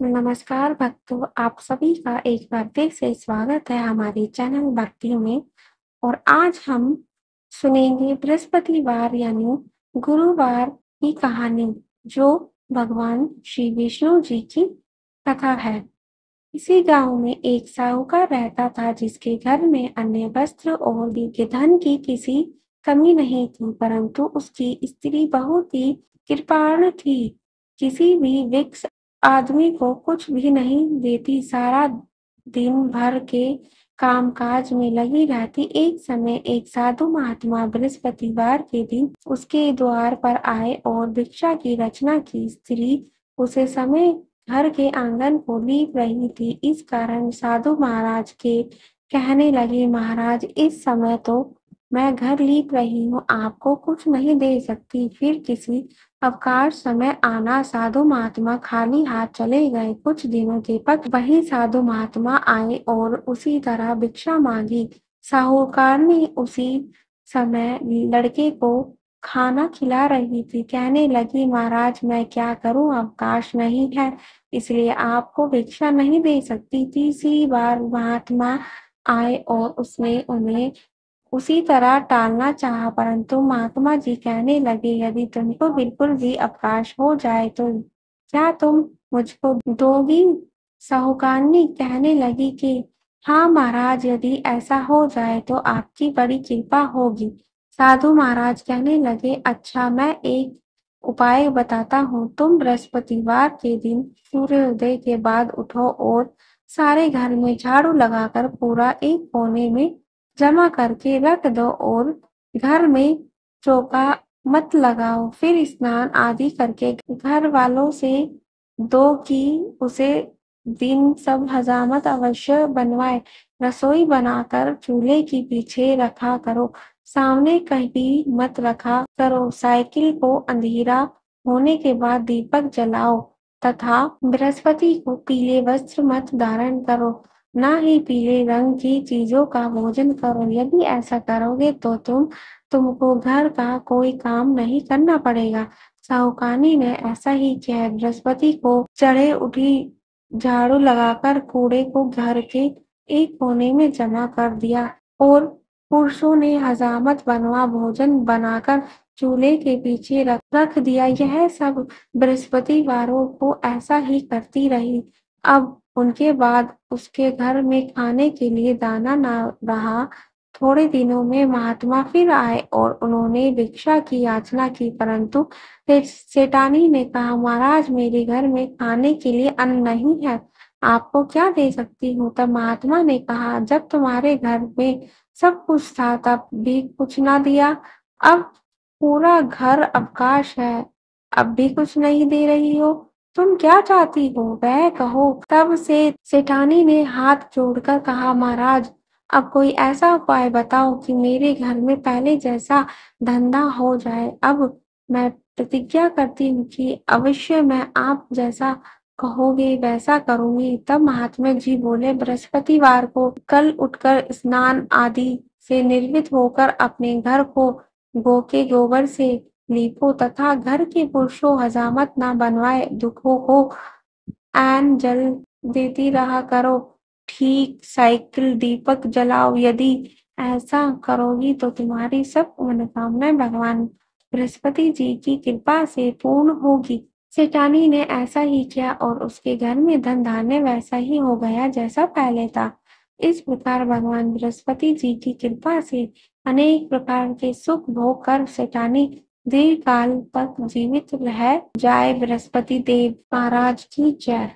नमस्कार भक्तों, आप सभी का एक बार फिर से स्वागत है हमारे चैनल भक्ति में। और आज हम सुनेंगे बृहस्पतिवार यानी गुरुवार की कहानी, जो भगवान श्री विष्णु जी की कथा है। इसी गांव में एक साहूकार रहता था, जिसके घर में अन्य वस्त्र और भी धन की किसी कमी नहीं थी, परंतु उसकी स्त्री बहुत ही कृपाण थी। किसी भी विक्स आदमी को कुछ भी नहीं देती, सारा दिन भर के कामकाज में लगी रहती। एक समय एक साधु महात्मा बृहस्पतिवार के दिन उसके द्वार पर आए और भिक्षा की रचना की। स्त्री उसे समय घर के आंगन को लीप रही थी। इस कारण साधु महाराज के कहने लगे, महाराज, इस समय तो मैं घर लीप रही हूँ, आपको कुछ नहीं दे सकती, फिर किसी अवकाश समय आना। साधु महात्मा खाली हाथ चले गए। कुछ दिनों के बाद वही साधु महात्मा आए और उसी तरह भिक्षा मांगी। साहूकार ने उसी समय लड़के को खाना खिला रही थी। कहने लगी, महाराज, मैं क्या करूं, अवकाश नहीं है, इसलिए आपको भिक्षा नहीं दे सकती। तीसरी बार महात्मा आए और उसने उन्हें उसी तरह टालना चाहा, परंतु महात्मा जी कहने लगे, यदि तुमको बिल्कुल भी अवकाश हो जाए तो क्या तुम मुझको दोगी? साहूकारनी कहने लगी कि हाँ महाराज, यदि ऐसा हो जाए तो आपकी बड़ी कृपा होगी। साधु महाराज कहने लगे, अच्छा, मैं एक उपाय बताता हूँ। तुम बृहस्पतिवार के दिन सूर्योदय के बाद उठो और सारे घर में झाड़ू लगाकर पूरा एक कोने में जमा करके रख दो और घर में चौका मत लगाओ। फिर स्नान आदि करके घर वालों से दो कि उसे दिन सब हजामत अवश्य बनवाए। रसोई बनाकर चूल्हे के पीछे रखा करो, सामने कहीं मत रखा करो। साइकिल को अंधेरा होने के बाद दीपक जलाओ तथा बृहस्पति को पीले वस्त्र मत धारण करो, ना ही पीले रंग की चीजों का भोजन करो। यदि ऐसा करोगे तो तुमको घर का कोई काम नहीं करना पड़ेगा। साहूकानी ने ऐसा ही किया। बृहस्पति को चढ़े उठी झाड़ू लगाकर कूड़े को घर के एक कोने में जमा कर दिया और पुरुषों ने हजामत बनवा भोजन बनाकर चूल्हे के पीछे रख दिया। यह सब बृहस्पतिवारों को ऐसा ही करती रही। अब उनके बाद उसके घर में खाने के लिए दाना न रहा। थोड़े दिनों में महात्मा फिर आए और उन्होंने भिक्षा की याचना की, परंतु सेठानी ने कहा, महाराज, मेरे घर में खाने के लिए अन्न नहीं है, आपको क्या दे सकती हूँ? तब महात्मा ने कहा, जब तुम्हारे घर में सब कुछ था तब भी कुछ ना दिया, अब पूरा घर अवकाश है, अब भी कुछ नहीं दे रही हो, तुम क्या चाहती हो वह कहो। तब से सेठानी ने हाथ जोड़कर कहा, महाराज, अब कोई ऐसा उपाय बताओ कि मेरे घर में पहले जैसा धंधा हो जाए। अब मैं प्रतिज्ञा करती हूँ कि अवश्य मैं आप जैसा कहोगे वैसा करूंगी। तब महात्मा जी बोले, बृहस्पतिवार को कल उठकर स्नान आदि से निर्मित होकर अपने घर को गौ के गोबर से लीपो तथा घर के पुरुषों हजामत न बनवाए दुखों को ऐन जल देती रहा करो। ठीक साइकिल दीपक जलाओ। यदि ऐसा करोगी तो तुम्हारी सब मनोकामनाएं भगवान बृहस्पति जी की कृपा से पूर्ण होगी। सेठानी ने ऐसा ही किया और उसके घर में धन धान्य वैसा ही हो गया जैसा पहले था। इस प्रकार भगवान बृहस्पति जी की कृपा से अनेक प्रकार के सुख भोग कर सेठानी दीर्घ काल तक जीवित रह जाए। बृहस्पति देव महाराज की जय।